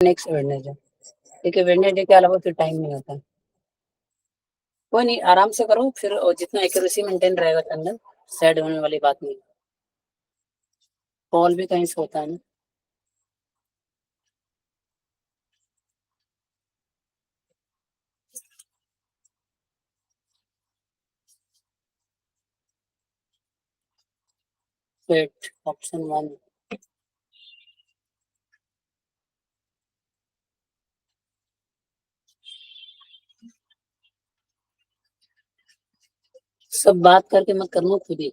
Next Wednesday, क्योंकि Wednesday के अलावा फिर टाइम नहीं होता। कोई नहीं, आराम से करो फिर, और जितना एक्यूरेसी मेंटेन रहेगा तो अंदर सैड होने वाली बात नहीं। कॉल भी कहीं से होता है ना। Wait, option 1। सब बात करके मत करना खुद ही।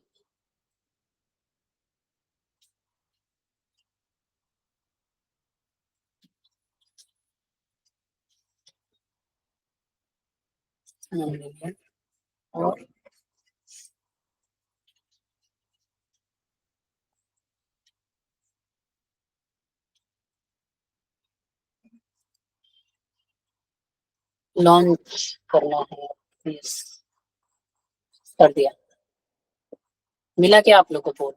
और लॉन्च करना है, यस, कर दिया। मिला क्या आप लोग को फोन?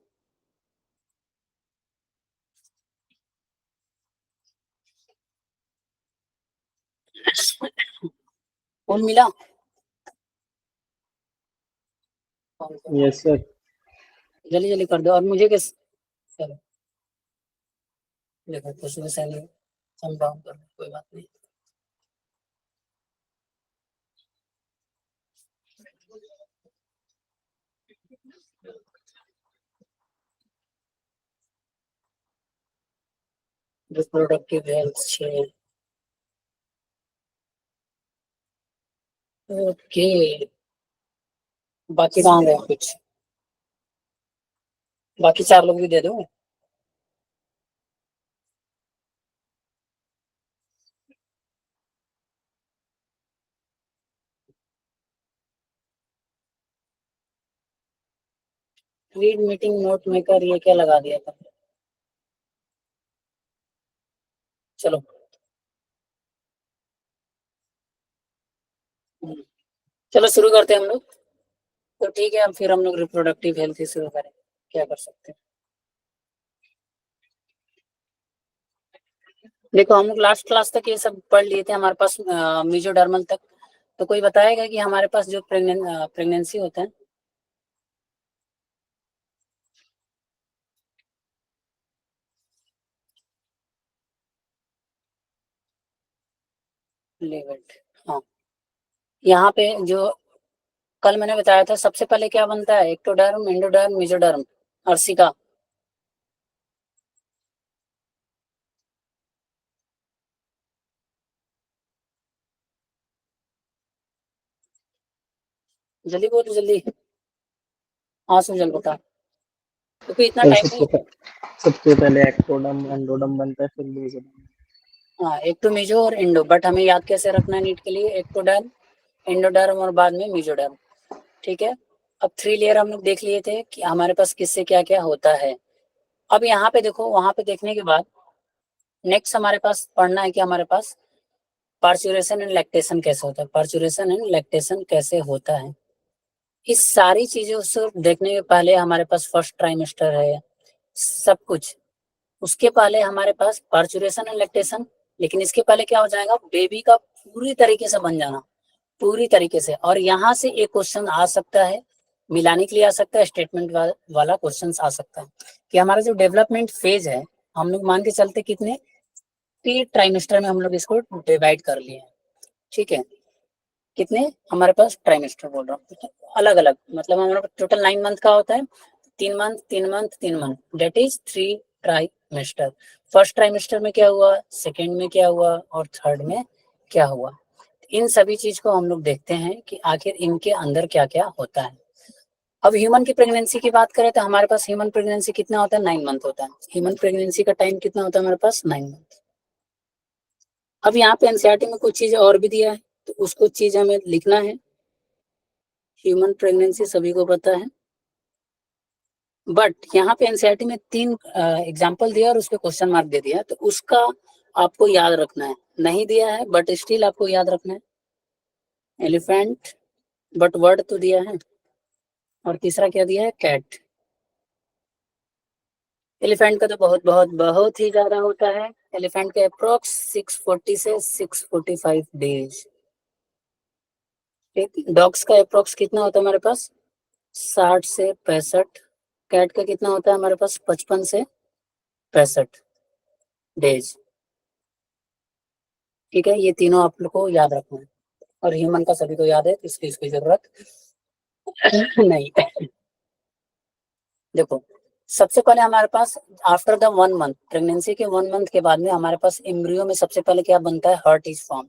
फोन मिला? Yes sir. जल्दी जल्दी कर दो। और मुझे किस, चलो देखो कुछ भी सही, कम डाउन कर दो, कोई बात नहीं। Reproductive health 6। ओके, बाकी कहाँ गए कुछ? बाकी 4 लोग भी दे दो। रीड मीटिंग नोट मेकर, ये क्या लगा दिया था? चलो। चलो शुरू करते हैं हम लोग। तो ठीक है, अब फिर हम लोग रिप्रोडक्टिव हेल्थ ही शुरू करें, क्या कर सकते हैं। देखो हम लोग लास्ट क्लास तक ये सब पढ़ लिए थे, हमारे पास मीजोडर्मल तक। तो कोई बताएगा कि हमारे पास जो प्रेगनेंसी होता है, लेवल्ट, हाँ, यहाँ पे जो कल मैंने बताया था, सबसे पहले क्या बनता है, एक्टोडर्म, एंडोडर्म, मेसोडर्म, अर्सिका। जल्दी बोलो जल्दी, हाँ सुजल बता, क्योंकि इतना सर टाइम नहीं। सबसे पहले एक्टोडम एंडोडम बनता है, फिर मेसोडर्म। हाँ, एक तो मेजो और इंडो, बट हमें याद कैसे रखना है नीट के लिए, एक्टोडर्म, एंडोडर्म और बाद में मेसोडर्म। ठीक है। अब 3 लेयर हम लोग देख लिए थे कि हमारे पास किससे क्या क्या होता है। अब यहाँ पे देखो, वहां पे देखने के बाद नेक्स्ट हमारे पास पढ़ना है कि हमारे पास पार्चुरेशन एंड लैक्टेशन कैसे होता है, पार्चुरेशन एंड लैक्टेशन कैसे होता है। इस सारी चीजों से देखने के पहले हमारे पास फर्स्ट ट्राइमेस्टर है, सब कुछ। उसके पहले हमारे पास पार्चुरेशन एंड लैक्टेशन, लेकिन इसके पहले क्या हो जाएगा, बेबी का पूरी तरीके से बन जाना, पूरी तरीके से। और यहाँ से एक क्वेश्चन आ सकता है, मिलाने के लिए आ सकता है, स्टेटमेंट वाला क्वेश्चन आ सकता है कि हमारा जो डेवलपमेंट फेज है, हम लोग मान के चलते कितने 3 ट्राइमेस्टर में हम लोग इसको डिवाइड कर लिए हैं। ठीक है, कितने हमारे पास ट्राइमेस्टर बोल रहा हूँ, अलग अलग, मतलब हमारा टोटल 9 मंथ का होता है। 3 month 3 month 3 month, that is 3 trimester. First trimester में क्या हुआ, सेकेंड में क्या हुआ, और थर्ड में क्या हुआ। इन सभी चीज को हम लोग देखते हैं कि आखिर इनके अंदर क्या क्या होता है। अब ह्यूमन की प्रेगनेंसी की बात करें तो हमारे पास ह्यूमन प्रेगनेंसी कितना होता है, 9 मंथ होता है। ह्यूमन प्रेगनेंसी का टाइम कितना होता है हमारे पास, 9 मंथ। अब यहाँ पे एनसीईआरटी में कुछ चीज और भी दिया है, तो उसको चीज हमें लिखना है। ह्यूमन प्रेगनेंसी सभी को पता है, बट यहाँ पे एनसीईआरटी में 3 एग्जाम्पल दिया और उस पर क्वेश्चन मार्क दे दिया, तो उसका आपको याद रखना है। नहीं दिया है बट स्टिल आपको याद रखना है। एलिफेंट, बट वर्ड तो दिया है। और तीसरा क्या दिया है, कैट। एलिफेंट का तो बहुत बहुत बहुत ही ज्यादा होता है, एलिफेंट के अप्रोक्स 640 से 645 डेज। ठीक, डॉग्स का अप्रोक्स कितना होता है हमारे पास? 60 से 65। कैट का कितना होता है हमारे पास? 55 से 65 डेज। ठीक है, ये तीनों आप लोग को याद रखना है, और ह्यूमन का सभी को याद है, तो इसकी इसकी जरूरत नहीं। देखो, सबसे पहले हमारे पास आफ्टर द 1 मंथ, प्रेगनेंसी के 1 मंथ के बाद में हमारे पास एम्ब्रियो में सबसे पहले क्या बनता है? Heart is form.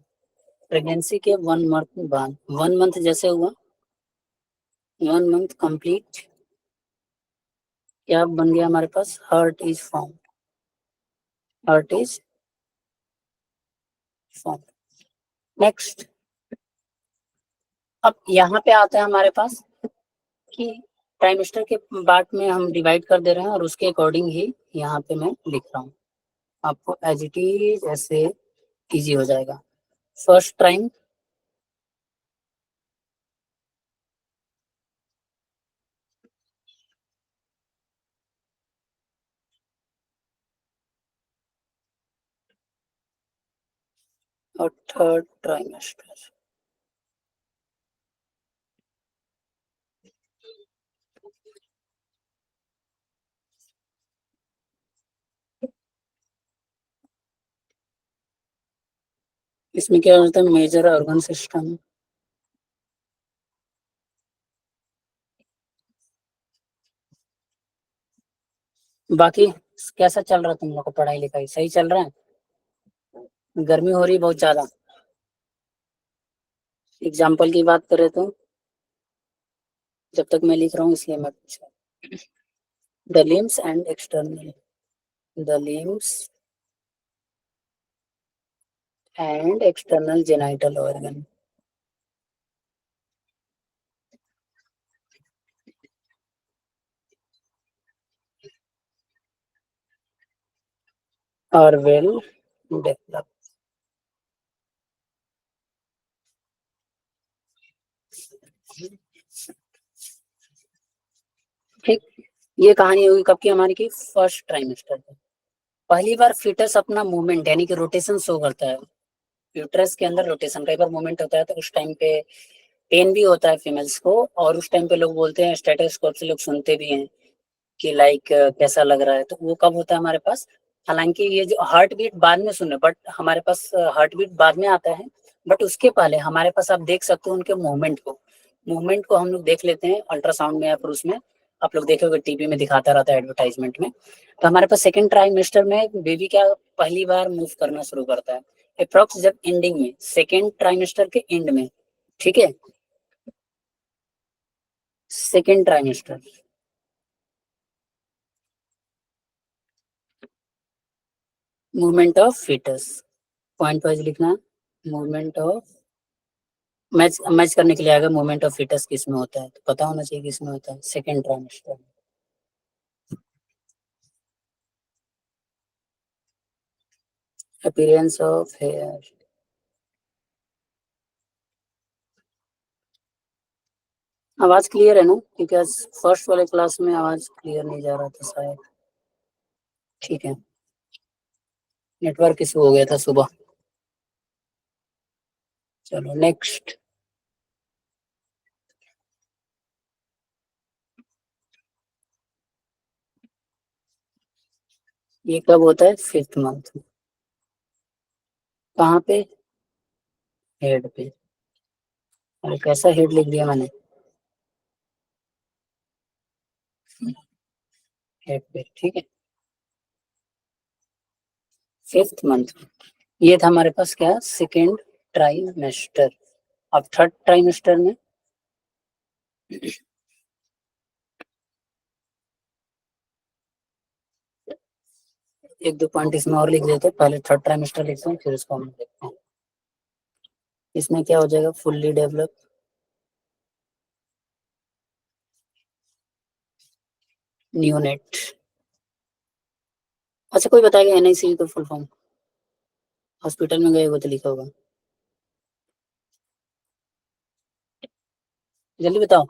प्रेगनेंसी के 1 मंथ बाद, 1 मंथ जैसे हुआ, 1 मंथ कंप्लीट, क्या बन गया हमारे पास? Heart is form. Heart is form. Next, अब यहाँ पे आता है हमारे पास कि ट्राइमेस्टर के बाद में हम डिवाइड कर दे रहे हैं, और उसके अकॉर्डिंग ही यहाँ पे मैं लिख रहा हूँ, आपको एज इट इज ऐसे इजी हो जाएगा। फर्स्ट टाइम, और थर्ड ट्राइमेस्टर। इसमें क्या होता है? Major organ system. बाकी कैसा चल रहा है तुम लोग को? पढ़ाई लिखाई सही चल रहा है? गर्मी हो रही है बहुत ज्यादा। एग्जाम्पल की बात करें तो, जब तक मैं लिख रहा हूँ इसलिए मैं पूछ रहा हूँ। The limbs and external, the limbs and external genital organ are well develop. ठीक, ये कहानी होगी कब की हमारी की? फर्स्ट ट्राइमेस्टर की। पहली बार फीटस अपना मूवमेंट यानी कि रोटेशन शो करता है। यूट्रस के अंदर रोटेशन, कई बार मूवमेंट होता है, तो उस टाइम पे पेन भी होता है फीमेल्स को, और उस टाइम पे लोग बोलते हैं, स्टेथोस्कोप से लोग सुनते भी हैं कि लाइक कैसा लग रहा है। तो वो कब होता है हमारे पास? हालांकि ये जो हार्ट बीट बाद में सुने, बट हमारे पास हार्ट बीट बाद में आता है, बट उसके पहले हमारे पास आप देख सकते हो उनके मूवमेंट को हम लोग देख लेते हैं अल्ट्रासाउंड में या फिर उसमें। आप लोग देखोगे टीवी में दिखाता रहता है एडवर्टाइजमेंट में। तो हमारे पास सेकेंड ट्राइमेस्टर में बेबी क्या पहली बार मूव करना शुरू करता है, अप्रोक्स जब एंडिंग में, सेकेंड ट्राइमेस्टर के एंड में। ठीक है, second trimester, movement of foetus, point wise लिखना। मूवमेंट ऑफ, मैच मैच करने के लिए आएगा, मूवमेंट ऑफ फीटस किस में होता है, तो पता होना चाहिए किस में होता है, second trimester. Appearance of hair. आवाज क्लियर है ना? क्योंकि आज फर्स्ट वाले क्लास में आवाज क्लियर नहीं जा रहा था शायद। ठीक है, नेटवर्क इशू हो गया था सुबह। चलो नेक्स्ट, ये कब होता है? 5th month. कहाँ पे? हेड पे। अरे कैसा हेड लिख दिया मैंने? हेड पे, ठीक है। 5th मंथ, ये था हमारे पास क्या? Second trimester. अब थर्ड ट्राइमेस्टर में, एक दो पॉइंट इसमें और लिख देते हैं, पहले थर्ड ट्राइमेस्टर लिखते हैं फिर उसको हम देखते हैं। इसमें क्या हो जाएगा? Fully develop neonate. अच्छा, कोई बताएगा एनआईसी का फुल फॉर्म? हॉस्पिटल में गए हो तो लिखा होगा, जल्दी बताओ।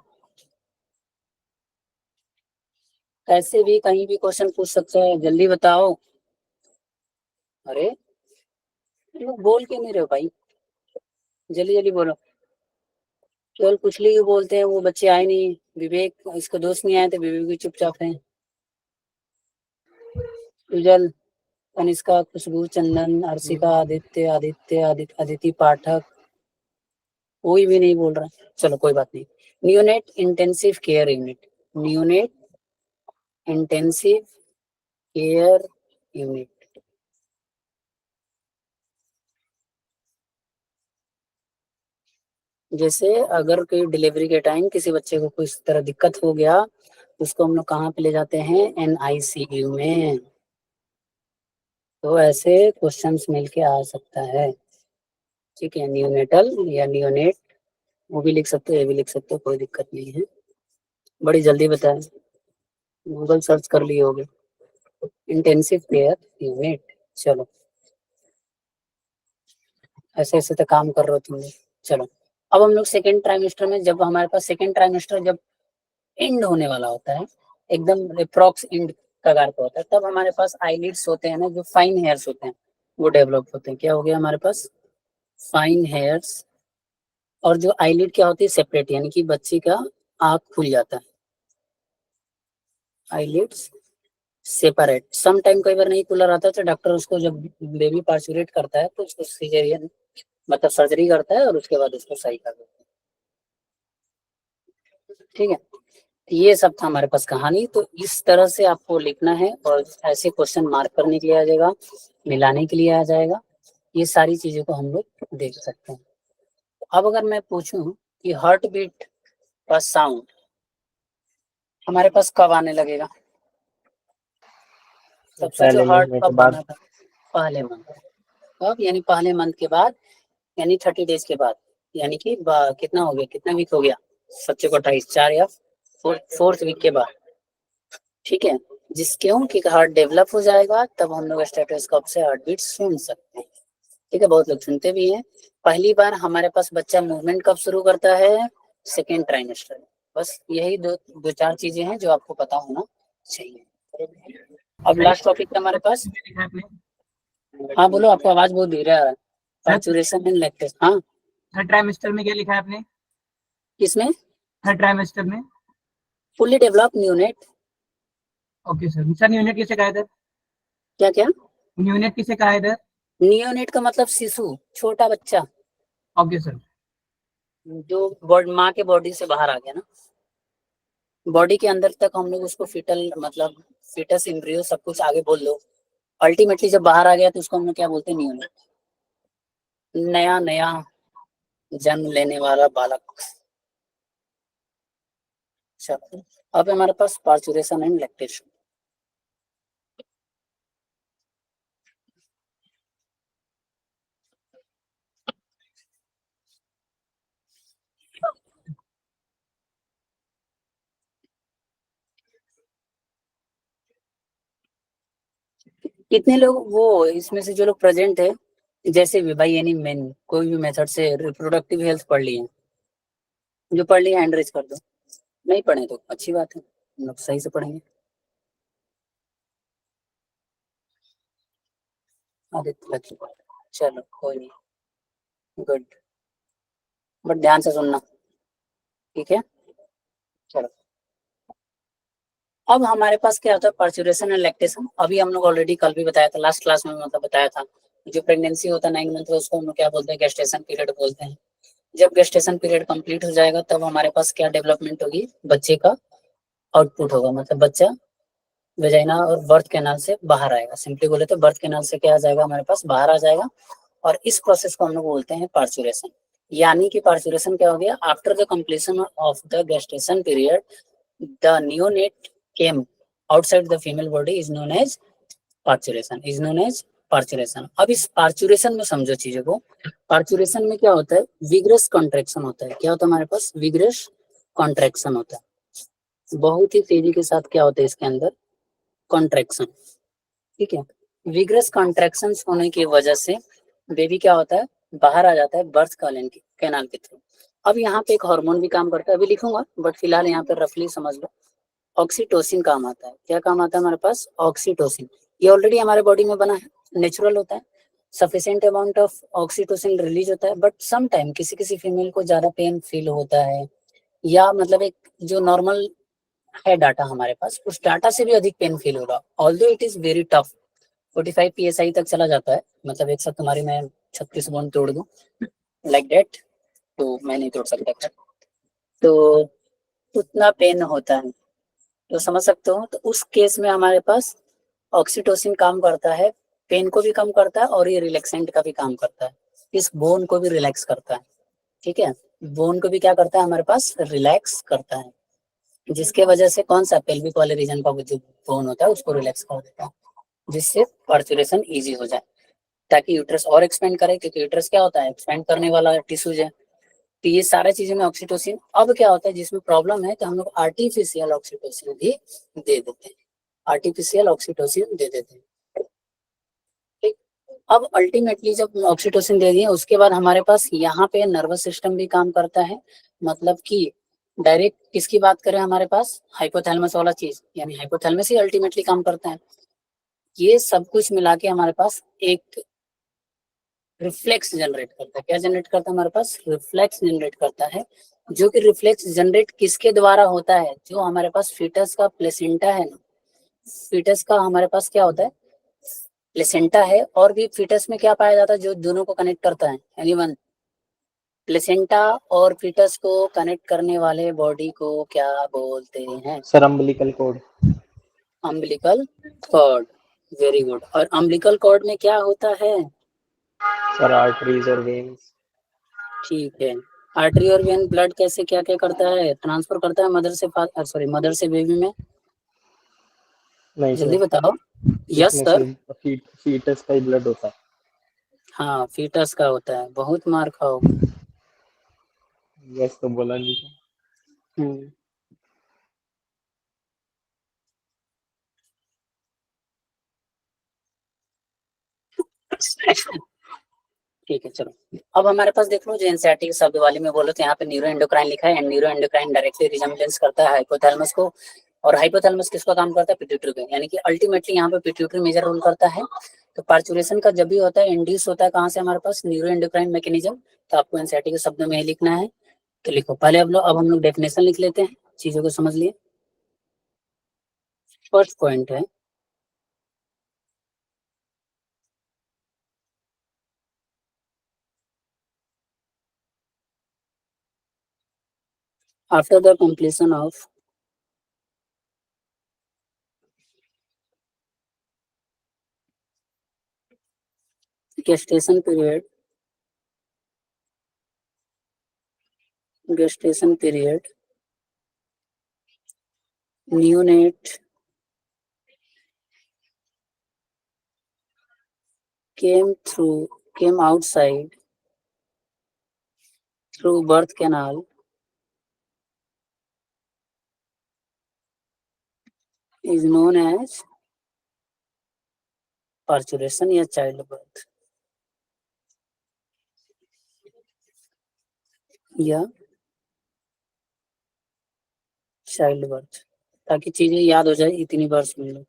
कैसे भी कहीं भी क्वेश्चन पूछ सकते हैं, जल्दी बताओ। अरे वो बोल के नहीं रहे हो भाई, जल्दी जल्दी बोलो। केवल कुचली क्यों बोलते हैं, वो बच्चे आए नहीं, विवेक इसका दोस्त नहीं आए थे, विवेक भी चुपचाप है। उजल, कनिष्का, खुशबू, चंदन, अर्शिका, आदित्य आदित्य आदित्य अदिति पाठक, कोई भी नहीं बोल रहा। चलो कोई बात नहीं। Neonate intensive care unit, neonate intensive care unit. जैसे अगर कोई डिलीवरी के टाइम किसी बच्चे को कोई इस तरह दिक्कत हो गया, उसको हम लोग कहाँ पे ले जाते हैं, NICU में। तो ऐसे क्वेश्चंस मिलके आ सकता है। ठीक है, नियोनेटल या नियोनेट, वो भी लिख सकते हो, ये भी लिख सकते हो, कोई दिक्कत नहीं है। बड़ी जल्दी बताएं, गूगल सर्च कर लिए होगे। Intensive care unit. चलो, ऐसे ऐसे तो काम कर रहे हो तुम लोग। चलो, अब हम लोग सेकेंड ट्राइमेस्टर में, जब हमारे पास सेकेंड ट्राइमेस्टर जब एंड होने वाला होता है, एकदम अप्रॉक्स एंड कगार पे होता है, तब हमारे पास आईलिड्स होते हैं ना, जो फाइन हेयर्स होते हैं, वो डेवलप होते हैं। क्या हो गया हमारे पास, फाइन हेयर्स। और जो आईलिड क्या होती है, सेपरेट, यानी कि बच्चे का आँख खुल जाता है, आईलिड्स सेपरेट। सम टाइम कई बार नहीं खुला रहता है, तो डॉक्टर उसको जब बेबी पार्चुरेट करता है तो उसको सीजेरियन मतलब सर्जरी करता है और उसके बाद उसको सही कर देता है। ठीक है, ये सब था हमारे पास कहानी। तो इस तरह से आपको लिखना है और ऐसे क्वेश्चन मार्क करने के लिए आ जाएगा, मिलाने के लिए आ जाएगा। ये सारी चीजों को हम लोग देख सकते हैं। अब अगर मैं पूछूं कि हार्ट बीट का साउंड हमारे पास कब आने लगेगा, तब सोचो पहले हार्ट महीने के कब बाद। बना था, पहले मंथ। कब, यानी पहले मंथ के बाद, यानी 30 डेज के बाद, यानी कि कितना हो गया, कितना वीक हो गया, 27 को 28, 4 या फोर्थ वीक के बाद। ठीक है, जिस क्योंकि हार्ट डेवलप हो जाएगा, तब हम लोग स्टेथोस्कोप से हार्ट बीट सुन सकते हैं। ठीक है, बहुत लोग सुनते भी हैं। पहली बार हमारे पास बच्चा मूवमेंट कब शुरू करता है, सेकेंड ट्राइमेस्टर में। बस यही दो दो चार चीजें हैं जो आपको पता होना चाहिए। अब सर लास्ट टॉपिक है हमारे पास। लिखा है आपने? हाँ बोलो, आपको आवाज बहुत धीरे आ रहा है। पार्चुरेशन एंड लैक्टेशन, हाँ। थर्ड ट्राइमेस्टर में क्या लिखा है आपने? किसमें, थर्ड ट्राइमेस्टर में। Fully develop neonate. Okay sir. Sir neonate किसे कहा है इधर? क्या क्या, न्यूनेट किसे कहा है इधर? नियोनेट का मतलब शिशु, छोटा बच्चा, ओके सर। जो माँ के बॉडी से बाहर आ गया ना, बॉडी के अंदर तक हम लोग उसको फिटल मतलब फिटस एम्ब्रियो सब कुछ आगे बोल लो, अल्टीमेटली जब बाहर आ गया तो उसको हम लोग क्या बोलते हैं, नियोनेट। नया नया जन्म लेने वाला बालक। चलो, अब हमारे पास पार्चुरेशन एंड लैक्टेशन। कितने लोग वो इसमें से जो लोग प्रेजेंट है, जैसे भी भाई यानी मेन कोई भी मेथड से रिप्रोडक्टिव हेल्थ पढ़ लिए हैं, जो पढ़ लिए हैंड रेज कर दो। नहीं पढ़े तो अच्छी बात है, हम लोग सही से पढ़ेंगे। आदित्य लक्ष्य, चलो कोई नहीं, गुड, बट ध्यान से सुनना, ठीक है। चलो, अब हमारे पास क्या होता है, पार्चुरेशन एंड लैक्टेशन। अभी हम लोग ऑलरेडी कल भी बताया था, लास्ट क्लास में मतलब बताया था। जो प्रेगनेंसी होता है 9 मंथ का, उसको हम लोग क्या बोलते हैं, गेस्टेशन पीरियड बोलते हैं। जब गेस्टेशन पीरियड कंप्लीट हो जाएगा, तब हमारे पास क्या डेवलपमेंट होगी, बच्चे का आउटपुट होगा, मतलब बच्चा वेजाइना और बर्थ कैनाल से बाहर आएगा। सिंपली बोले तो बर्थ कैनाल से क्या आ जाएगा, हमारे पास बाहर आ जाएगा। और इस प्रोसेस को हम लोग बोलते हैं पार्चुरेशन। यानी कि पार्चुरेशन क्या हो गया, after the completion of the gestation period the neonate came outside the female body is known as parturition, is known as parturition. अब इस पार्चुरेशन में समझो चीजों को। पार्चुरेशन में क्या होता है, विग्रस कॉन्ट्रैक्शन होता है। क्या होता है हमारे पास, विग्रस कॉन्ट्रैक्शन होता है। बहुत ही तेजी के साथ क्या होता है इसके अंदर, कॉन्ट्रैक्शन। ठीक है, विग्रस कॉन्ट्रैक्शन होने की वजह से बेबी क्या होता है, बाहर आ जाता है बर्थ कैनाल के थ्रू। अब यहाँ पे एक हार्मोन भी काम करता है, अभी लिखूंगा बट फिलहाल यहाँ पे रफली समझ लो। ऑक्सीटोसिन काम आता है। क्या काम आता है हमारे पास, ऑक्सीटोसिन। ये ऑलरेडी हमारे बॉडी में बना है, नेचुरल होता है, sufficient amount of oxytocin release होता है, बट सम टाइम किसी किसी फीमेल को ज्यादा पेन फील होता है, या मतलब एक जो नॉर्मल है डाटा हमारे पास, उस डाटा से भी अधिक पेन फील होगा, although it is very tough. 45 psi तक चला जाता है, मतलब एक साथ तुम्हारी मैं 36 बोन तोड़ दूं लाइक दैट, तो मैं नहीं तोड़ सकता, तो उतना पेन होता है, तो समझ सकते हो। तो उस केस में हमारे पास ऑक्सीटोसिन काम करता है, पेन को भी कम करता है और ये रिलैक्सेंट का भी काम करता है, इस बोन को भी रिलैक्स करता है, ठीक है। बोन को भी क्या करता है हमारे पास, रिलैक्स करता है, जिसके वजह से कौन सा पेल्विक वाले रीजन का जो बोन होता है उसको रिलैक्स कर देता है, जिससे पार्चुरेशन इजी हो जाए, ताकि यूट्रस और एक्सपेंड करे, क्योंकि यूट्रस क्या होता है, एक्सपेंड करने वाला टिश्यूज है। तो ये सारा चीजों में ऑक्सीटोसिन, अब क्या होता है जिसमें प्रॉब्लम है तो हम लोग आर्टिफिशियल ऑक्सीटोसिन भी दे देते हैं, आर्टिफिशियल ऑक्सीटोसिन दे देते हैं, ठीक। अब अल्टीमेटली जब ऑक्सीटोसिन दे दिए उसके बाद हमारे पास यहाँ पे नर्वस सिस्टम भी काम करता है, मतलब कि डायरेक्ट किसकी बात करें, हमारे पास हाइपोथैलेमस वाला चीज, यानी हाइपोथैलेमस ही अल्टीमेटली काम करता है। ये सब कुछ मिला के हमारे पास एक रिफ्लेक्स जनरेट करता है, क्या जनरेट करता है हमारे पास, रिफ्लेक्स जनरेट करता है, जो कि रिफ्लेक्स जनरेट किसके द्वारा होता है, जो हमारे पास फीटस का प्लेसेंटा है ना, फीटस का हमारे पास क्या होता है, प्लेसेंटा है, और भी फीटस में क्या पाया जाता है जो दोनों को कनेक्ट करता है, एनीवन, प्लेसेंटा और फीटस को कनेक्ट करने वाले बॉडी को क्या बोलते हैं, sir umbilical cord. Umbilical cord, very good. और अम्बिलिकल कॉर्ड में क्या होता है, सर आर्टरीज और वेन्स। ठीक है। आर्टरी और वेन ब्लड कैसे क्या क्या करता है, ट्रांसफर करता है मदर से सॉरी मदर से बेबी में, नहीं जल्दी सर, बताओ। यस इसमें सर, सिर्फ फीटस का ही ब्लड होता है। हाँ फीटस का होता है, बहुत मार खाओगे। यस तो बोला नहीं था। हम्म, ठीक है चलो। अब हमारे पास देख लो, जो एनसीईआरटी शब्द वाली में बोलो तो यहाँ पे न्यूरो एंडोक्राइन लिखा है, and neuro endocrine directly resemblance करता है हाइपोथैलेमस को, और हाइपोथैलेमस किसका काम करता है, पिट्यूटरी का, यानी कि अल्टीमेटली यहाँ पे पिट्यूटरी मेजर रोल करता है। तो पार्चुरेशन का जब भी होता है इंड्यूस होता है कहाँ से, हमारे पास न्यूरो एंडोक्राइन मैकेनिज्म, तो आपको एनसीईआरटी के शब्दों में ही लिखना है, तो लिखो पहले। अब हम लोग डेफिनेशन लिख लेते हैं, चीजों को समझ लिए। फर्स्ट पॉइंट है, after the completion of gestation period, neonate came outside through birth canal is known as parturition या चाइल्ड बर्थ, या चाइल्ड बर्थ, ताकि चीजें याद हो जाए, इतनी बार सुन लो।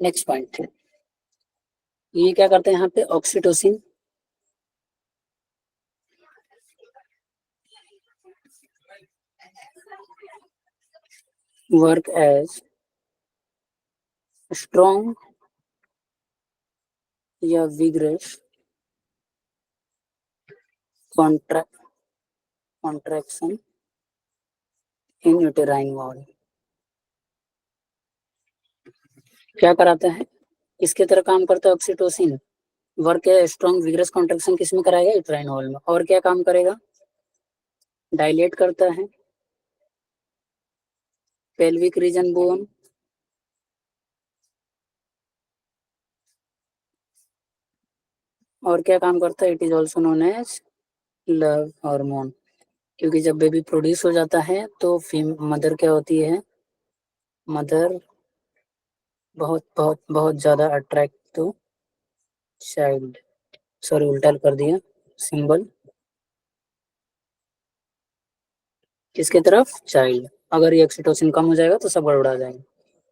नेक्स्ट पॉइंट, ये क्या करते हैं यहाँ पे, ऑक्सीटोसिन वर्क एज स्ट्रॉन्ग या विग्रस कॉन्ट्रैक्शन इन यूटेराइन वॉल। क्या कराता है, इसके तरह काम करता है ऑक्सीटोसिन, वर्क है स्ट्रॉन्ग विग्रस कॉन्ट्रैक्शन किसमें कराएगा, यूटेराइन वॉल में, और क्या काम करेगा, डायलेट करता है पेल्विक रीजन बोन, और क्या काम करता है, it is also known as love hormone, क्योंकि जब बेबी प्रोड्यूस हो जाता है तो मदर क्या होती है, मदर बहुत बहुत बहुत ज्यादा अट्रैक्ट टू चाइल्ड, सॉरी उल्टा कर दिया सिंबल, किसके तरफ, चाइल्ड। अगर ये ऑक्सीटोसिन कम हो जाएगा तो सब गड़बड़ा जाएगा,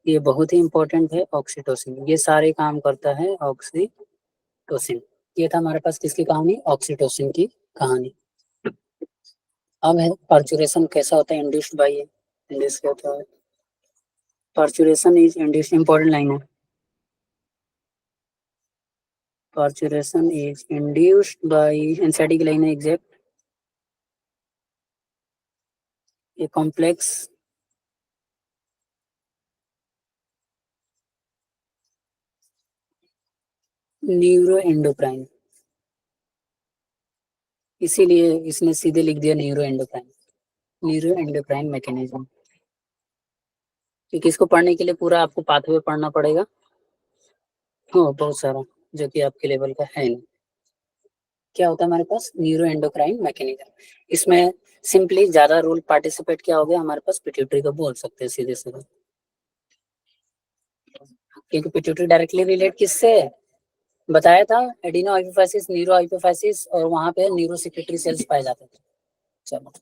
ये बहुत ही इंपॉर्टेंट है ऑक्सीटोसिन, ये सारे काम करता है ऑक्सीटोसिन। ये था हमारे पास किसकी कहानी, ऑक्सीटोसिन की कहानी। अब है पर्चुरेशन कैसा होता है, इंड्यूस्ड बाय, इंड्यूस क्या होता है, parturition is induced, important line है, parturition is induced by, NCERT की लाइन है exact, a complex neuro endocrine, इसीलिए इसने सीधे लिख दिया neuro endocrine, neuro endocrine mechanism, क्योंकि इसको पढ़ने के लिए पूरा आपको पाथवे पढ़ना पड़ेगा, हाँ बहुत सारा, जो कि आपके लेवल का है नहीं। क्या होता है हमारे पास न्यूरो एंडोक्राइन मैकेनिज्म, इसमें सिंपली ज्यादा रोल पार्टिसिपेट क्या हो गया हमारे पास, पिट्यूटरी को बोल सकते हैं सीधे सीधे, क्योंकि पिट्यूटरी डायरेक्टली रिलेट किससे बताया था, एडिनो हाइपोफाइसिस, न्यूरो हाइपोफाइसिस, और वहां पे न्यूरो सेक्रेटरी सेल्स पाए जाते थे। चलो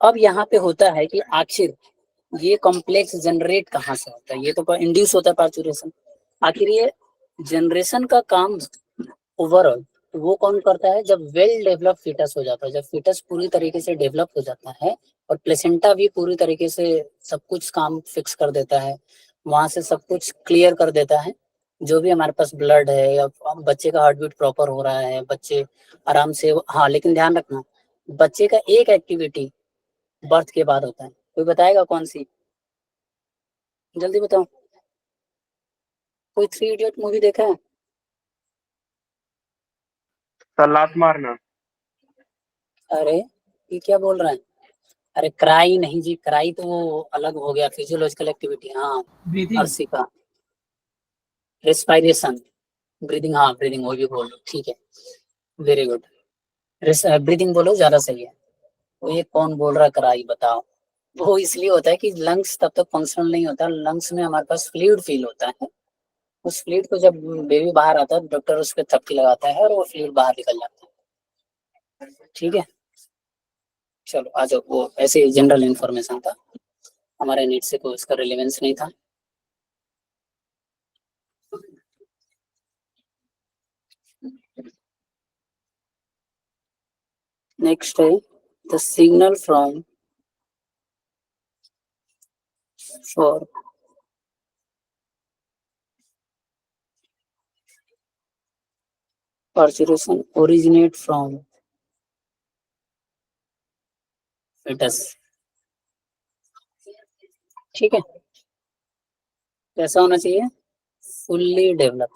अब यहाँ पे होता है कि आखिर ये कॉम्प्लेक्स जनरेट कहाँ से होता है, ये तो इंड्यूस होता है पार्चुरेशन, आखिर ये जनरेशन का काम ओवरऑल वो कौन करता है, जब वेल डेवलप फीटस हो जाता है, जब फीटस पूरी तरीके से डेवलप हो जाता है और प्लेसेंटा भी पूरी तरीके से सब कुछ काम फिक्स कर देता है, वहां से सब कुछ क्लियर कर देता है, जो भी हमारे पास ब्लड है या बच्चे का हार्ट बीट प्रॉपर हो रहा है, बच्चे आराम से, हाँ लेकिन ध्यान रखना बच्चे का एक एक्टिविटी बर्थ के बाद होता है, कोई बताएगा कौन सी, जल्दी बताओ, कोई थ्री इडियट मूवी देखा है, लात मारना। अरे ये क्या बोल रहा है, अरे क्राई नहीं जी, क्राई तो वो अलग हो गया, फिजियोलॉजिकल एक्टिविटी, हाँ ब्रीथिंग, अर्शिका, रेस्पायरेशन, ब्रीदिंग, हाँ ब्रीदिंग वो भी बोल लो, ठीक है वेरी गुड, ब्रीदिंग बोलो ज्यादा सही है। वो ये कौन बोल रहा है क्राई, बताओ, वो इसलिए होता है कि लंग्स तब तक फंक्शनल नहीं होता, लंग्स में हमारे पास फ्लूइड फील होता है, उस फ्लूइड को जब बेबी बाहर आता है डॉक्टर उस पर थपकी लगाता है और वो फ्लूइड बाहर निकल जाता है, ठीक है। चलो आ जाओ, वो ऐसे जनरल इंफॉर्मेशन था, हमारे नीट से कोई उसका रिलेवेंस नहीं था। नेक्स्ट है the signal from for पर्चुरेशन originate from fetus, ठीक है, कैसा होना चाहिए, फुल्ली डेवलप,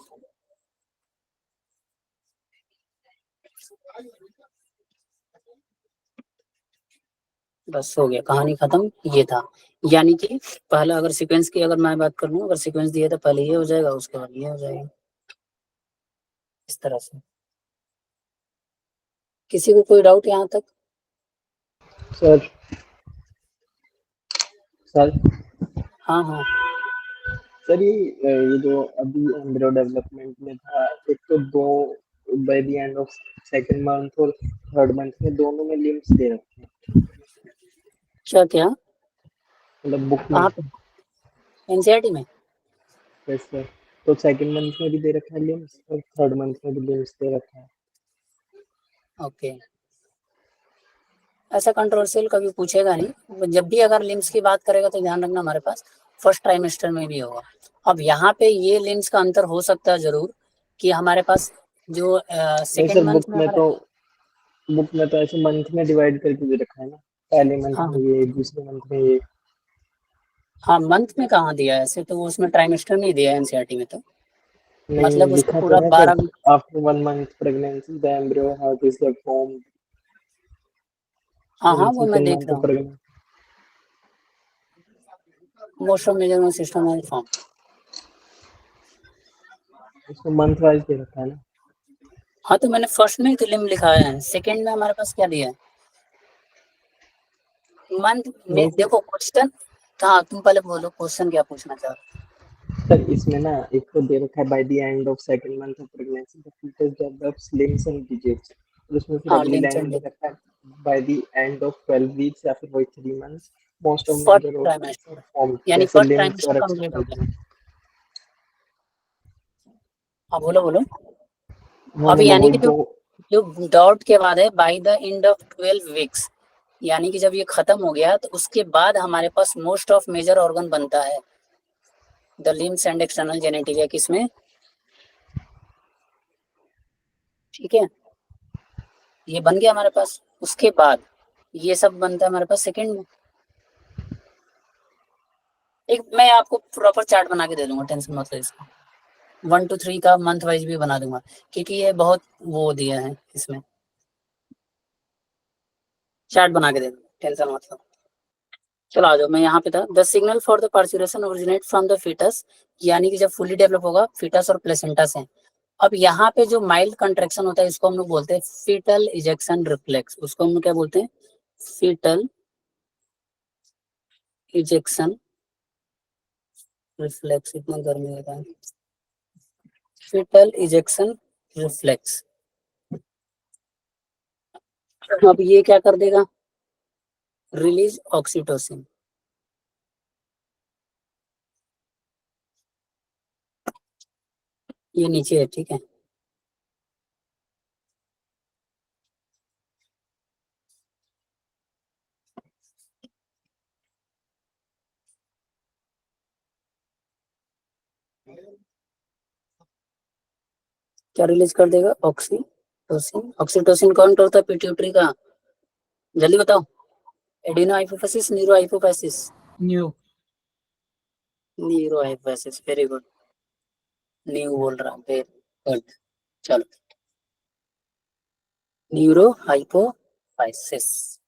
बस हो गया कहानी खत्म, ये था, यानी कि पहला अगर सीक्वेंस की अगर मैं बात कर लूँ, अगर सीक्वेंस दिया तो पहले ये हो जाएगा उसके बाद ये हो जाएगा, इस तरह से। किसी को कोई डाउट यहाँ तक, सर सर हाँ हाँ सर ये जो अभी एम्ब्रियो डेवलपमेंट में था, एक तो दो bye the end of second month और थर्ड मंथ में दोनों में लिम्स दे रखे हैं, क्या क्या मतलब बुक में। कहाँ पे, एनसीईआरटी में, यस सर, तो सेकंड मंथ में भी दे रखा है लिम्स और थर्ड मंथ में भी लिम्स दे रखा है। ओके, ऐसा कंट्रोवर्शियल कभी पूछेगा नहीं, जब भी अगर लिम्स की बात करेगा तो ध्यान रखना हमारे पास फर्स्ट ट्राइमेस्टर में भी होगा। अब यहाँ पे ये लिम्स का अंतर हो सकता है जरूर, कि हमारे पास जो नहीं सेकेंड सर, मंथ में हमारे, बुक में तो ऐसे मंथ में डिवाइड करके दे रखा है ना, पहले मंथ हाँ में ये, दूसरे मंथ में ये। हाँ मंथ में कहाँ दिया है ऐसे, तो वो उसमें ट्राइमेस्टर नहीं दिया है एनसीईआरटी में, तो नहीं मतलब उसको लिखा तो पूरा है sir, 12 after 1 month pregnancy the embryo heart is form हाँ इन हाँ वो मैं सेकंड देख मंथ रहा ऑफ हूँ, pregnancy. Most of measurement system है फॉर्म, उसको मंथ वाइज दे रखा है ना। हाँ तो मैंने फर्स्ट में तो लिम लिखा है, सेकेंड में हमारे पास क्या दिया है, मंथ में नहीं सर, देखो क्वेश्चन, हाँ तुम पहले बोलो क्वेश्चन क्या पूछना चाह रहे सर इसमें ना एक तो दे रखा है by the end of second month of pregnancy the foetus develops limbs and digits, और उसमें फिर हो, हाँ अगली लिम्स लाइन एंड, में दे रखा है by the end of 12 weeks या फिर वही 3 months most of first major trimester, form यानी जैसे फर्स्ट लिम्स ट्राइमेस्टर और कंप्लीट हो गया। एक्सरसाइज। हाँ बोलो बोलो। हाँ अब मतलब यानी वही कि दो। जो डॉट के बाद है by the end of 12 weeks, यानी कि जब ये खत्म हो गया तो उसके बाद हमारे पास मोस्ट ऑफ मेजर ऑर्गन बनता है, the limbs and external genetic है किसमें, ठीक है, ये बन गया हमारे पास। उसके बाद ये सब बनता है हमारे पास सेकंड में। एक मैं आपको प्रॉपर चार्ट बना के दे दूंगा, टेंशन मत लो इसका, 1 to 3 का मंथ वाइज भी बना दूंगा, क्योंकि ये बहुत वो दिया है इसमें, चार्ट बना के दे दूंगा, टेंशन मत लो। चलो आ जाओ, मैं यहाँ पे था, the signal for the parturition originate from the foetus, यानी कि जब फुली डेवलप होगा फीटस और प्लेसेंटा से। अब यहाँ पे जो माइल्ड कंट्रैक्शन होता है इसको हम लोग बोलते हैं फीटल इजेक्शन रिफ्लेक्स, उसको हम लोग क्या बोलते हैं, फीटल इजेक्शन रिफ्लेक्स, इतना गर्मी होता है, फीटल इजेक्शन रिफ्लेक्स। अब ये क्या कर देगा, रिलीज ऑक्सीटोसिन, ये नीचे है, ठीक है, क्या रिलीज कर देगा, ऑक्सीटोसिन। ऑक्सीटोसिन कौन करता है, पिट्यूटरी का, जल्दी बताओ, adeno hypophysis, neuro hypophysis, new. Neuro hypophysis, very good, new बोल रहा हूँ, वेरी गुड, चलो, न्यूरो हाइपोफिसिस।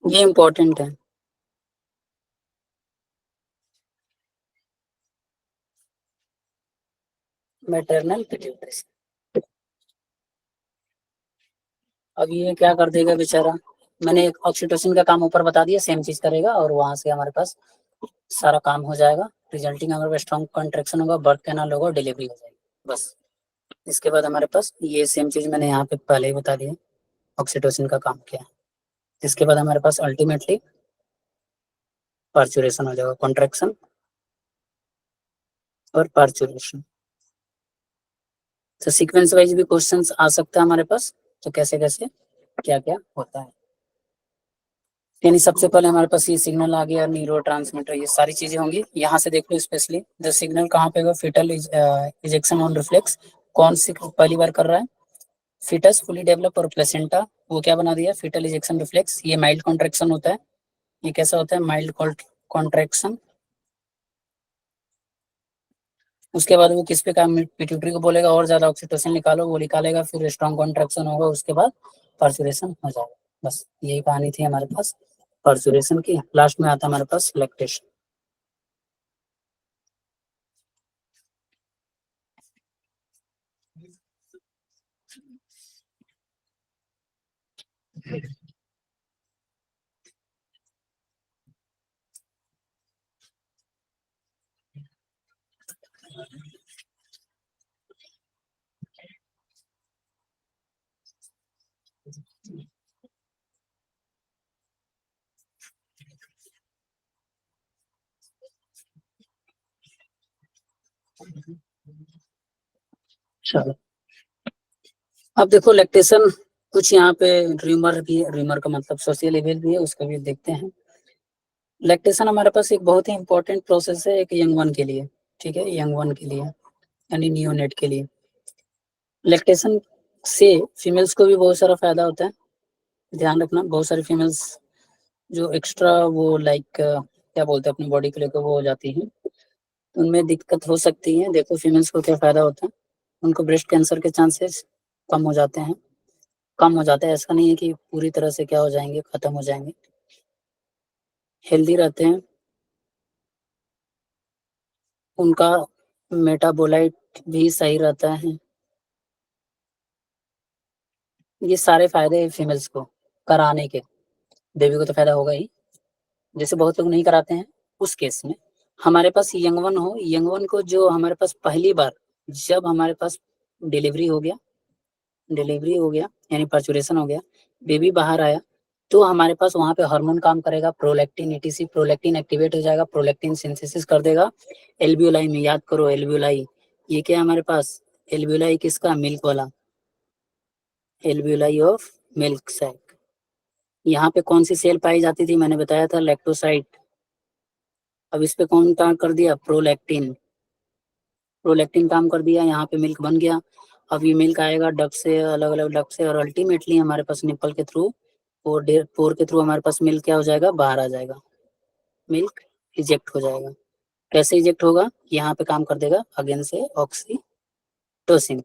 ये इंपॉर्टेंट है, मैटरनल पिट्यूटरी। अब ये क्या कर देगा बेचारा, मैंने एक ऑक्सीटोसिन का काम ऊपर बता दिया, सेम चीज करेगा और वहां से हमारे पास सारा काम हो जाएगा, रिजल्टिंग हमारे पास स्ट्रॉन्ग कंट्रैक्शन होगा, बर्थ कैनाल होगा, डिलीवरी हो जाएगी, बस। इसके बाद हमारे पास ये सेम चीज मैंने यहाँ पे पहले ही बता दिया, ऑक्सीटोसिन का काम क्या है। इसके बाद हमारे पास अल्टीमेटली पार्चुरेशन हो जाएगा, कॉन्ट्रैक्शन और पार्चुरेशन। तो सीक्वेंस वाइज भी क्वेश्चंस आ सकता है हमारे पास, तो कैसे कैसे क्या क्या होता है, यानी सबसे पहले हमारे पास ये सिग्नल आ गया, न्यूरो ट्रांसमीटर, ये सारी चीजें होंगी। यहाँ से देख लो स्पेशली जो सिग्नल कहाँ पे होगा, फिटल इजेक्शन ऑन रिफ्लेक्स, कौन सी पहली बार कर रहा है, फिटस फुली डेवलप और प्लेसेंटा, वो क्या बना दिया, फिटल इजेक्शन रिफ्लेक्स, ये माइल्ड कॉन्ट्रैक्शन होता है। ये कैसा होता है, माइल्ड कॉन्ट्रैक्शन। उसके बाद वो किस पे काम, पिट्यूटरी को बोलेगा और ज्यादा ऑक्सीटोसिन निकालो, वो निकालेगा, फिर स्ट्रॉन्ग कॉन्ट्रैक्शन होगा, उसके बाद पार्चुरेशन हो जाएगा, बस यही कहानी थी हमारे पास पार्चुरेशन की। लास्ट में आता है हमारे पास लैक्टेशन। चलो अब देखो लैक्टेशन, कुछ यहाँ पे र्यूमर भी है, र्यूमर का मतलब सोशल लेवल भी है, उसको भी देखते हैं। लैक्टेशन हमारे पास एक बहुत ही इंपॉर्टेंट प्रोसेस है एक यंग वन के लिए, ठीक है, यंग वन के लिए यानी नियोनेट के लिए। लैक्टेशन से फीमेल्स को भी बहुत सारा फायदा होता है, ध्यान रखना, बहुत सारी फीमेल्स जो एक्स्ट्रा वो लाइक क्या बोलते हैं अपनी बॉडी के लिए वो हो जाती हैं, तो उनमें दिक्कत हो सकती है। देखो फीमेल्स को क्या फायदा होता है, उनको ब्रेस्ट कैंसर के चांसेस कम हो जाते हैं, कम हो जाता है, ऐसा नहीं है कि पूरी तरह से क्या हो जाएंगे, खत्म हो जाएंगे, हेल्दी रहते हैं, उनका मेटाबोलाइट भी सही रहता है। ये सारे फायदे हैं फीमेल्स को कराने के, बेबी को तो फायदा होगा ही, जैसे बहुत लोग नहीं कराते हैं उस केस में, हमारे पास यंग वन हो, यंग वन को जो हमारे पास पहली बार जब हमारे पास डिलीवरी हो गया यानी पर्चुरेशन हो गया, बेबी बाहर आया, तो हमारे पास वहाँ पे हार्मोन काम करेगा, प्रोलैक्टिन ईटीसी, प्रोलैक्टिन एक्टिवेट हो जाएगा, प्रोलैक्टिन सिंथेसिस कर देगा एल्वियोलाई में। याद करो एल्वियोलाई, ये क्या है हमारे पास, एल्वियोलाई किसका, मिल्क वाला, एल्वियोलाई ऑफ मिल्क सैक। यहाँ पे कौन सी सेल पाई जाती थी, मैंने बताया था लैक्टोसाइट। अब इस पे कौन काम कर दिया, प्रोलैक्टिन काम कर दिया, यहाँ पे मिल्क बन गया। अब ये मिल्क आएगा डक से, अलग अलग डक से, और अल्टीमेटली हमारे पास निप्पल के थ्रू, पोर के थ्रू हमारे पास मिल्क क्या हो जाएगा, बाहर आ जाएगा, मिल्क इजेक्ट हो जाएगा। कैसे इजेक्ट होगा, यहाँ पे काम कर देगा अगेन से ऑक्सीटोसिन।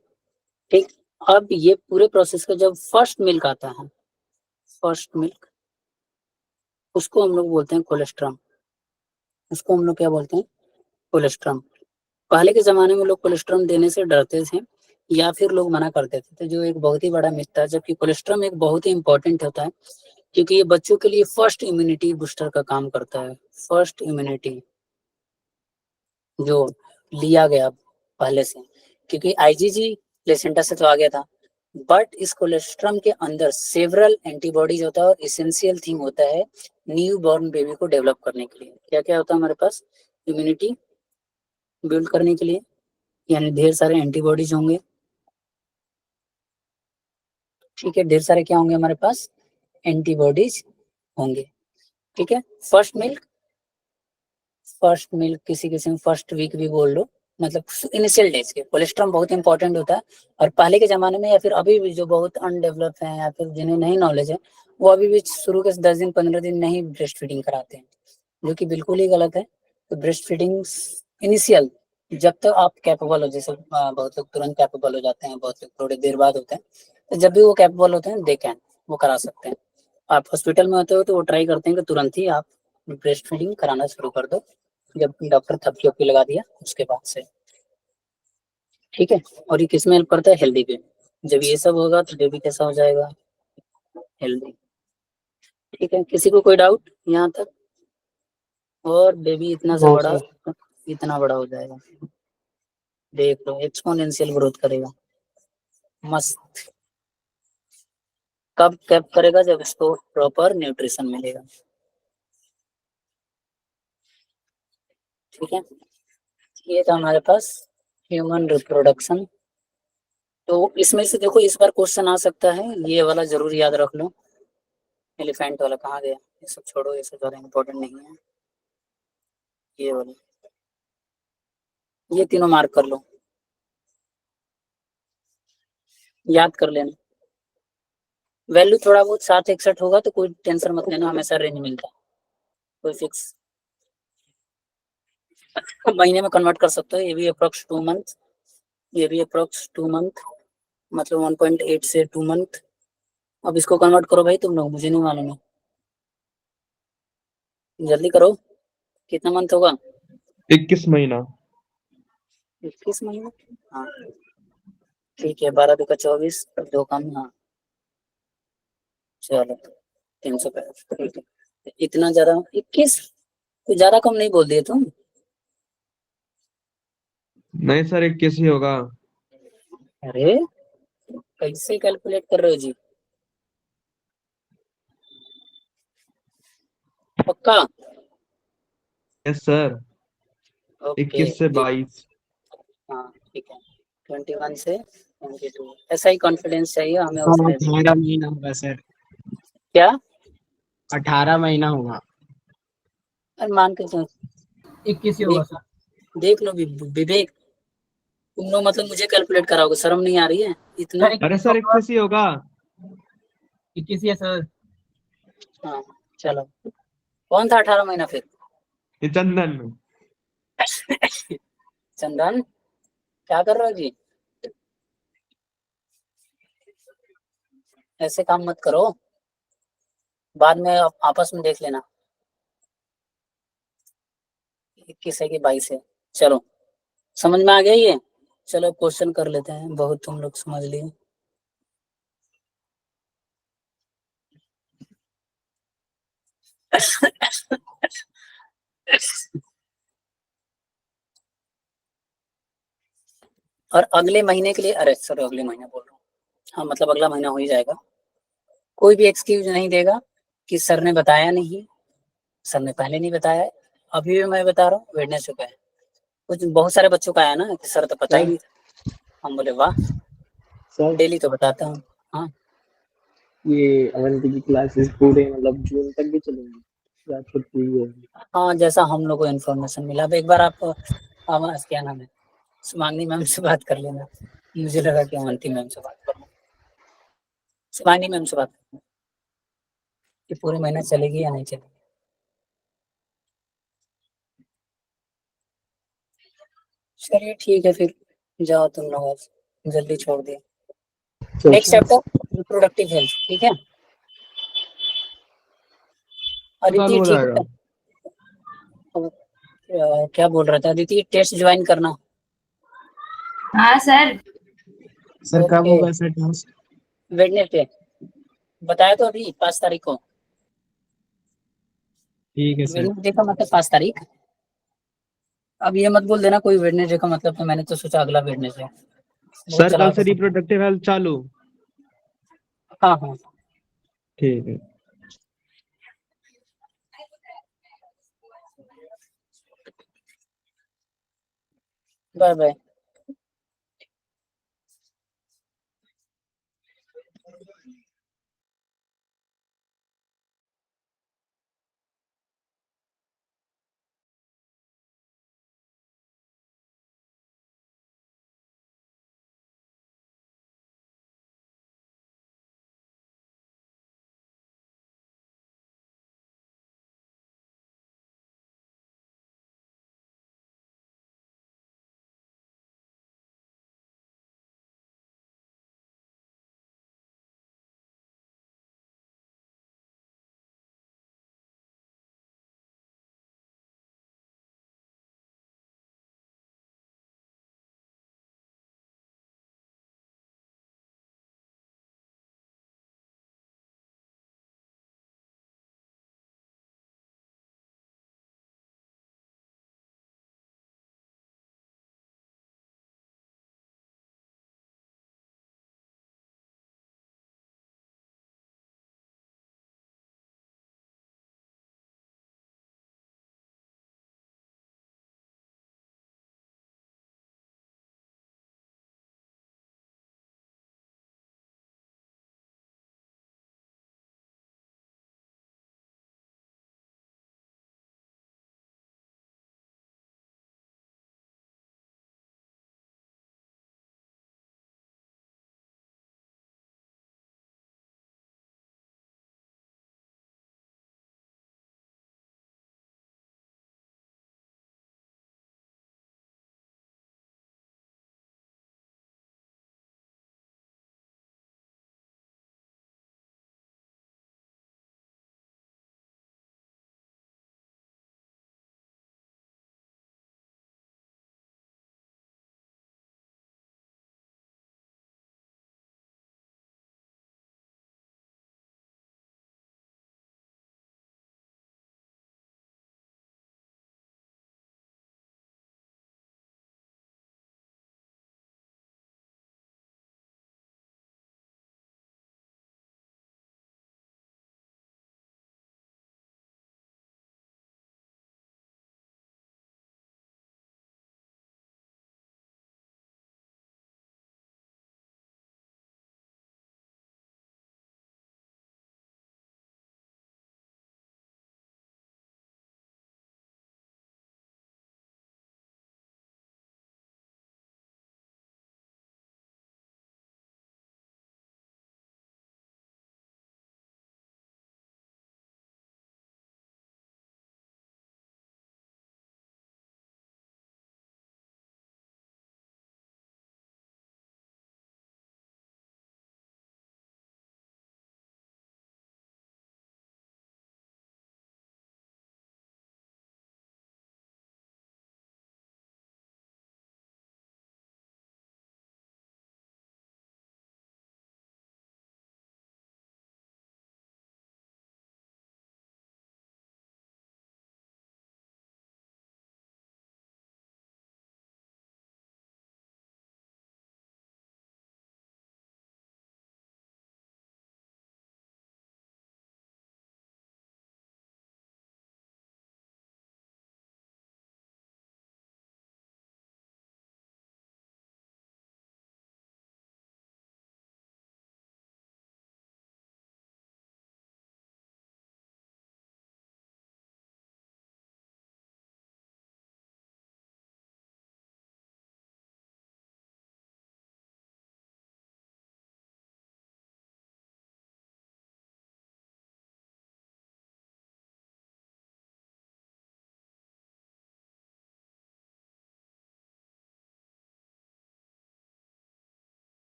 ठीक, अब ये पूरे प्रोसेस का जब फर्स्ट मिल्क आता है, फर्स्ट मिल्क, उसको हम लोग बोलते हैं कोलेस्ट्रम। उसको हम लोग क्या बोलते हैं, कोलेस्ट्रम। पहले के ज़माने में लोग कोलेस्ट्रम देने से डरते थे या फिर लोग मना करते थे, तो जो एक बहुत ही बड़ा मिथ था, जबकि कोलेस्ट्रम एक बहुत ही इंपॉर्टेंट होता है, क्योंकि ये बच्चों के लिए फर्स्ट इम्यूनिटी बूस्टर का काम करता है। फर्स्ट इम्यूनिटी जो लिया गया पहले से, क्योंकि आईजीजी प्लेसेंटा से तो आ गया था, बट इस कोलेस्ट्रम के अंदर सेवरल एंटीबॉडीज होता है, और इसेंशियल थिंग होता है न्यू बॉर्न बेबी को डेवलप करने के लिए। क्या क्या होता है हमारे पास, इम्यूनिटी बिल्ड करने के लिए, यानी ढेर सारे एंटीबॉडीज होंगे। ठीक है, ढेर सारे क्या होंगे हमारे पास, एंटीबॉडीज होंगे। ठीक है, फर्स्ट मिल्क किसी किसी में फर्स्ट वीक भी बोल लो, मतलब इनिशियल डेज के कोलेस्ट्रॉल बहुत इंपॉर्टेंट होता है। और पहले के जमाने में या फिर अभी भी जो बहुत अनडेवलप हैं या फिर जिन्हें नहीं नॉलेज है, वो अभी भी शुरू के 10 दिन 15 दिन नहीं ब्रेस्ट फीडिंग कराते हैं, जो कि बिल्कुल ही गलत है। तो ब्रेस्ट फीडिंग इनिशियल, जब तक आप कैपेबल हो, जैसे बहुत लोग तुरंत कैपेबल हो जाते हैं, बहुत लोग थोड़ी देर बाद होते हैं, तो जब भी वो कैपेबल होते हैं दे कैन, वो करा सकते हैं। आप हॉस्पिटल में होते हो तो वो ट्राई करते हैं कि तुरंत ही आप ब्रेस्ट फीडिंग कराना शुरू कर दो, जब डॉक्टर थपकी वपकी लगा दिया उसके बाद से। ठीक है, और ये किस में हेल्प करता है, हेल्दी पे। जब ये सब होगा तो बेबी कैसा हो जाएगा, हेल्दी। ठीक है, किसी को कोई डाउट यहाँ तक, और बेबी इतना से नो बड़ा, सर। इतना बड़ा हो जाएगा, देख लो एक्सपोनेंशियल ग्रोथ करेगा, मस्त। कब कैप करेगा, जब इसको प्रॉपर न्यूट्रिशन मिलेगा। ठीक है, ये था हमारे पास ह्यूमन रिप्रोडक्शन। तो इसमें से देखो इस बार क्वेश्चन आ सकता है, ये वाला जरूर याद रख लो। एलिफेंट वाला कहाँ गया, ये सब छोड़ो, ये सब ज़्यादा इम्पोर्टेंट नहीं है। ये वाला, ये तीनों मार्क कर लो, याद कर लेना। वैल्यू थोड़ा बहुत 761 होगा तो कोई टेंशन मत लेना, हमेशा रेंज मिलता है, कोई फिक्स। महीने में कन्वर्ट कर सकते हो, ये भी अप्रोक्स 2 मंथ, ये भी अप्रोक्स 2 मंथ, मतलब 1.8 से 2 मंथ। अब इसको कन्वर्ट करो भाई तुम लोग, मुझे नहीं मालूम है, जल्दी करो, कितना मंथ होगा, 21 महीना। 21 महीना, हाँ ठीक है, 12 2 का 24, 2 कम, हाँ चलो 365, ठीक है। इतना ज्यादा 21, कुछ ज्यादा कम नहीं बोल दिए तुम। नहीं सर, 21 ही होगा। अरे कैसे कैलकुलेट कर रहे हो जी, पक्का, यस सर, ओके 21 से 22। हाँ ठीक है, 21 से 22, ऐसा ही कॉन्फिडेंस चाहिए हमें हाँ, उसमें भी। 18 महीना होगा सर। क्या, 18 महीना होगा। अरे मान के चलो, 21 ही होगा देख सर। देख लो विवेक, तुम लोग मतलब मुझे कैलकुलेट कराओगे, शर्म नहीं आ रही है इतना। सर अरे 21 सर, होगा, 21 ही होगा। 21 ही है सर। हाँ चलो, कौन था 18 महीना फिर, ये चंदन। चंदन क्या कर रहे हो जी, ऐसे काम मत करो, बाद में आपस में देख लेना, 21 है कि 22 है। चलो समझ में आ गया ये, चलो क्वेश्चन कर लेते हैं, बहुत तुम लोग समझ लिए। और अगले महीने के लिए, अरे सर अगले महीने बोल रहा हूँ, हाँ मतलब अगला महीना हो ही जाएगा। कोई भी एक्सक्यूज नहीं देगा कि सर ने बताया नहीं, सर ने पहले नहीं बताया, अभी भी मैं बता रहा हूँ वेडनेसडे पे है। कुछ बहुत सारे बच्चों का आया ना कि सर तो पता ही नहीं था। हम बोले वाह, सर डेली तो बताता हूँ। हाँ ये अवंती की क्लासेस पूरे मतलब जून तक भी चलेंगी या छुट्टी है? हाँ, जैसा हम लोग को इन्फॉर्मेशन मिला। अब एक बार आप क्या नाम है, सुमांगनी मैम से बात कर लेना। मुझे लगा कि अवंती मैम से बात करूँ, सुमांगनी मैम से बात करूँ कि पूरे महीना चलेगी या नहीं चलेगी। चलिए ठीक है फिर, जाओ तुम लोग, अब जल्दी छोड़ दिए। तो नेक्स्ट चैप्टर रिप्रोडक्टिव हेल्थ, ठीक है। साल अदिति हो ठीक जाएगा। है। अब, क्या बोल रहा था अदिति, टेस्ट ज्वाइन करना। हाँ सर। सर कब ओके, होगा सर टेस्ट? वेडनेसडे बताया तो अभी 5 तारीख को। ठीक है सर। वेडनेसडे का मतलब 5 तारीख। अब ये मत बोल देना कोई वेडनेसडे का मतलब, तो मैंने तो सोचा अगला वेडनेसडे। बहुत सर कल चलाक से हो तुम। रिप्रोडक्टिव हेल्थ चालू। हाँ हाँ, ठीक है। Bye bye.